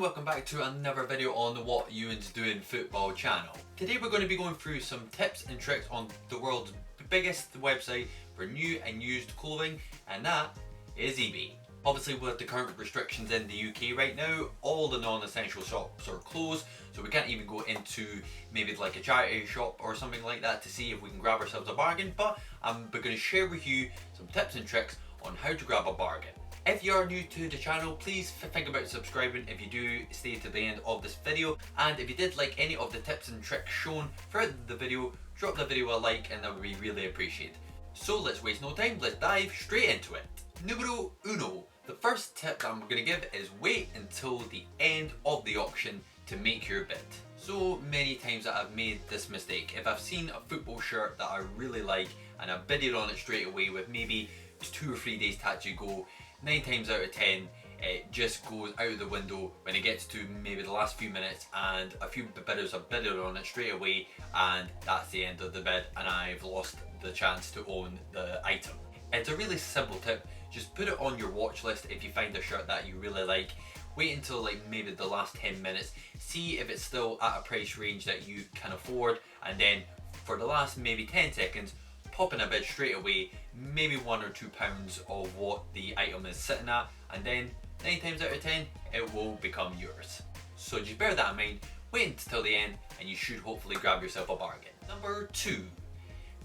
welcome back to another video on the WhatEwen'sDoin football channel. Today we're going to be going through some tips and tricks on the world's biggest website for new and used clothing, and that is eBay. Obviously, with the current restrictions in the UK right now, all the non-essential shops are closed, so we can't even go into maybe like a charity shop or something like that to see if we can grab ourselves a bargain, but I'm going to share with you some tips and tricks on how to grab a bargain. If you are new to the channel, please think about subscribing if you do stay to the end of this video, and if you did like any of the tips and tricks shown throughout the video, drop the video a like and that would be really appreciated. So let's waste no time, let's dive straight into it. Numero uno. The first tip that I'm going to give is wait until the end of the auction to make your bid. So many times that I've made this mistake. If I've seen a football shirt that I really like and I've bidded on it straight away with maybe 2 or 3 days to actually go, 9 times out of 10 it just goes out of the window when it gets to maybe the last few minutes and a few bidders have bidded on it straight away, and that's the end of the bid and I've lost the chance to own the item. It's a really simple tip. Just put it on your watch list if you find a shirt that you really like. Wait until like maybe the last 10 minutes, see if it's still at a price range that you can afford, and then for the last maybe 10 seconds pop in a bid straight away, maybe £1 or £2 of what the item is sitting at, and then 9 times out of 10 it will become yours. So just bear that in mind, wait until the end and you should hopefully grab yourself a bargain. Number 2.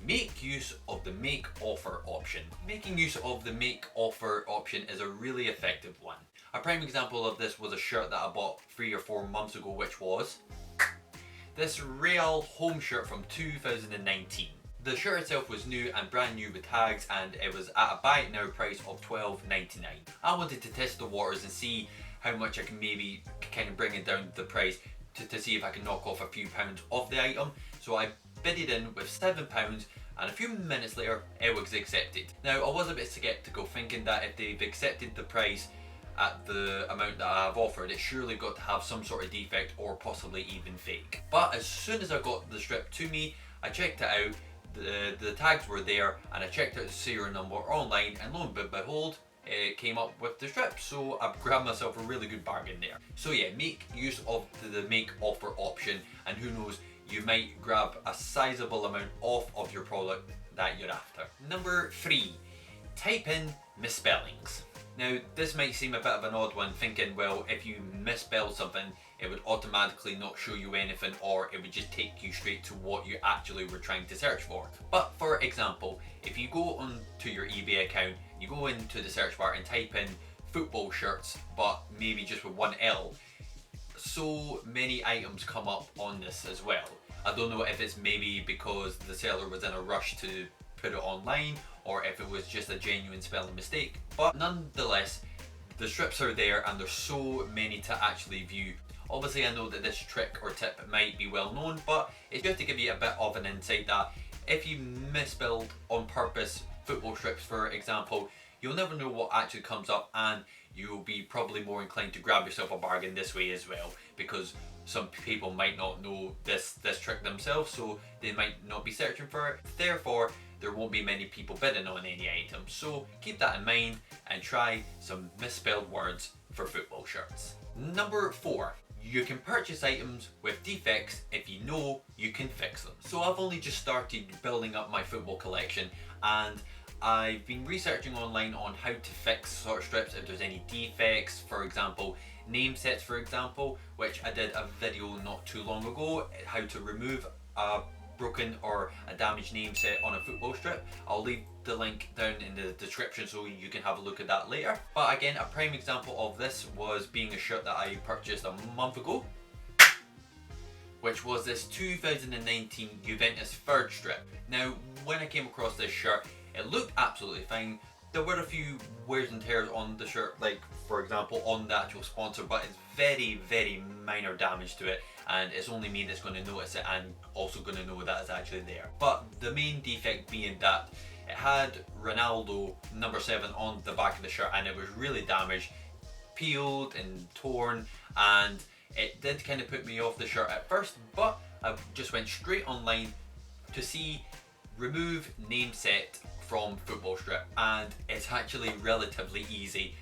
Make use of the make offer option. Making use of the make offer option is a really effective one. A prime example of this was a shirt that I bought 3 or 4 months ago, which was this Real home shirt from 2019. The shirt itself was new and brand new with tags, and it was at a buy it now price of £12.99. I wanted to test the waters and see how much I can maybe kind of bring it down the price to see if I can knock off a few pounds off the item. So I bidded in with £7, and a few minutes later it was accepted. Now I was a bit skeptical, thinking that if they've accepted the price at the amount that I've offered, it's surely got to have some sort of defect or possibly even fake. But as soon as I got the strip to me, I checked it out. The tags were there, and I checked out the serial number online, and lo and behold, it came up with the strip, so I grabbed myself a really good bargain there. So yeah, make use of the make offer option, and who knows, you might grab a sizable amount off of your product that you're after. Number 3. Type in misspellings. Now this might seem a bit of an odd one, thinking, well, if you misspell something it would automatically not show you anything, or it would just take you straight to what you actually were trying to search for. But for example, if you go onto your eBay account, you go into the search bar and type in football shirts, but maybe just with 1 L, so many items come up on this as well. I don't know if it's maybe because the seller was in a rush to put it online, or if it was just a genuine spelling mistake, but nonetheless the strips are there and there's so many to actually view. Obviously I know that this trick or tip might be well known, but it's just to give you a bit of an insight that if you misspelled on purpose football strips, for example, you'll never know what actually comes up, and you'll be probably more inclined to grab yourself a bargain this way as well, because some people might not know this trick themselves, so they might not be searching for it. Therefore, there won't be many people bidding on any item. So keep that in mind and try some misspelled words for football shirts. Number 4. You can purchase items with defects if you know you can fix them. So I've only just started building up my football collection, and I've been researching online on how to fix sort of strips if there's any defects. For example, NAMESET, for example, which I did a video not too long ago, how to remove a broken or a damaged NAMESET on a football strip. I'll leave the link down in the description so you can have a look at that later. But again, a prime example of this was being a shirt that I purchased a month ago, which was this 2019 Juventus third strip. Now when I came across this shirt, it looked absolutely fine. There were a few wears and tears on the shirt, like for example on the actual sponsor, but it's very minor damage to it, and it's only me that's going to notice it and also going to know that it's actually there. But the main defect being that it had Ronaldo number 7 on the back of the shirt, and it was really damaged, peeled and torn, and it did kind of put me off the shirt at first, but I just went straight online to see remove NAMESET from football strip, and it's actually relatively easy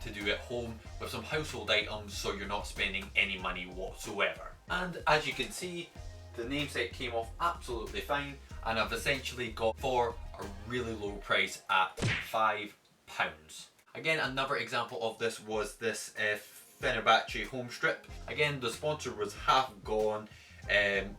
to do at home with some household items, so you're not spending any money whatsoever. And as you can see, the NAMESET came off absolutely fine, and I've essentially got for a really low price at £5. Again, another example of this was this Fenerbahce home strip. Again, the sponsor was half gone,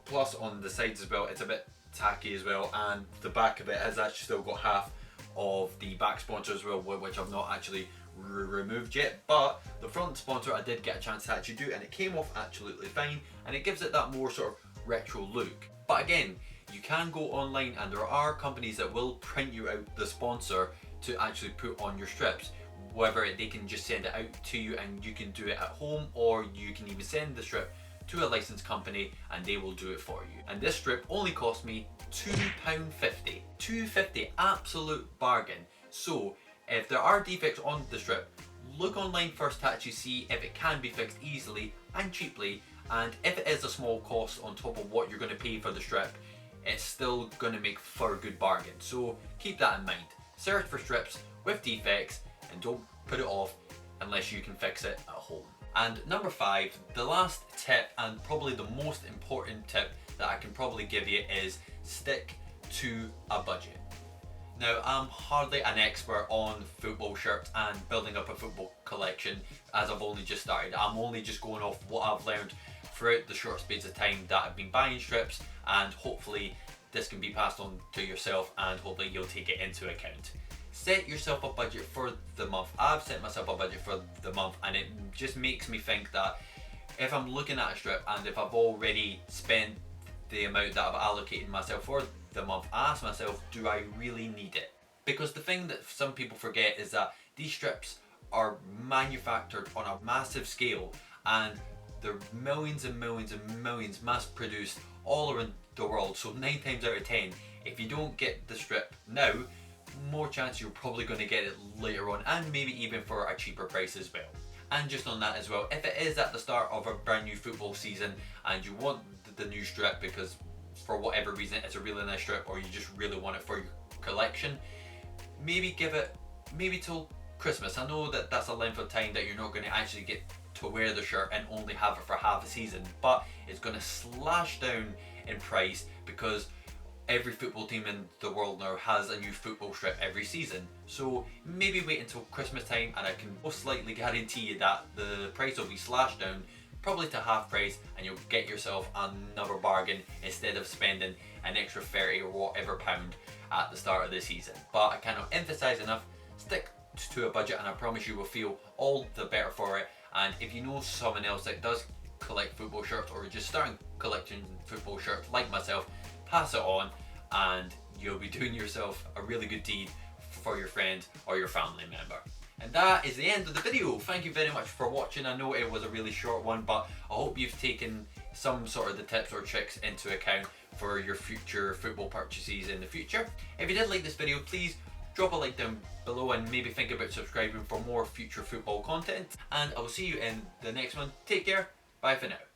plus on the sides as well it's a bit tacky as well, and the back of it has actually still got half of the back sponsor as well, which I've not actually removed yet, but the front sponsor I did get a chance to actually do, and it came off absolutely fine, and it gives it that more sort of retro look. But again, you can go online and there are companies that will print you out the sponsor to actually put on your strips, whether they can just send it out to you and you can do it at home, or you can even send the strip to a licensed company and they will do it for you. And this strip only cost me £2.50. £2.50, absolute bargain. So if there are defects on the strip, look online first to actually see if it can be fixed easily and cheaply, and if it is a small cost on top of what you're going to pay for the strip, it's still going to make for a good bargain. So keep that in mind. Search for strips with defects and don't put it off unless you can fix it at home. And number 5, the last tip and probably the most important tip that I can probably give you is stick to a budget. Now, I'm hardly an expert on football shirts and building up a football collection, as I've only just started. I'm only just going off what I've learned throughout the short space of time that I've been buying strips, and hopefully this can be passed on to yourself and hopefully you'll take it into account. Set yourself a budget for the month. I've set myself a budget for the month, and it just makes me think that if I'm looking at a strip and if I've already spent the amount that I've allocated myself for the month, I ask myself, do I really need it? Because the thing that some people forget is that these strips are manufactured on a massive scale, and they're millions and millions and millions mass produced all around the world. So 9 times out of 10, if you don't get the strip now, more chance you're probably going to get it later on, and maybe even for a cheaper price as well. And just on that as well, if it is at the start of a brand new football season and you want the new strip because for whatever reason it's a really nice strip, or you just really want it for your collection, maybe give it till Christmas. I know that that's a length of time that you're not going to actually get to wear the shirt and only have it for half a season, but it's going to slash down in price because every football team in the world now has a new football strip every season. So maybe wait until Christmas time, and I can most likely guarantee you that the price will be slashed down probably to half price, and you'll get yourself another bargain instead of spending an extra 30 or whatever pound at the start of the season. But I cannot emphasize enough, stick to a budget and I promise you will feel all the better for it. And if you know someone else that does collect football shirts or just starting collecting football shirts like myself, pass it on and you'll be doing yourself a really good deed for your friend or your family member. And that is the end of the video. Thank you very much for watching. I know it was a really short one, but I hope you've taken some sort of the tips or tricks into account for your future football purchases in the future. If you did like this video, please drop a like down below and maybe think about subscribing for more future football content. And I will see you in the next one. Take care. Bye for now.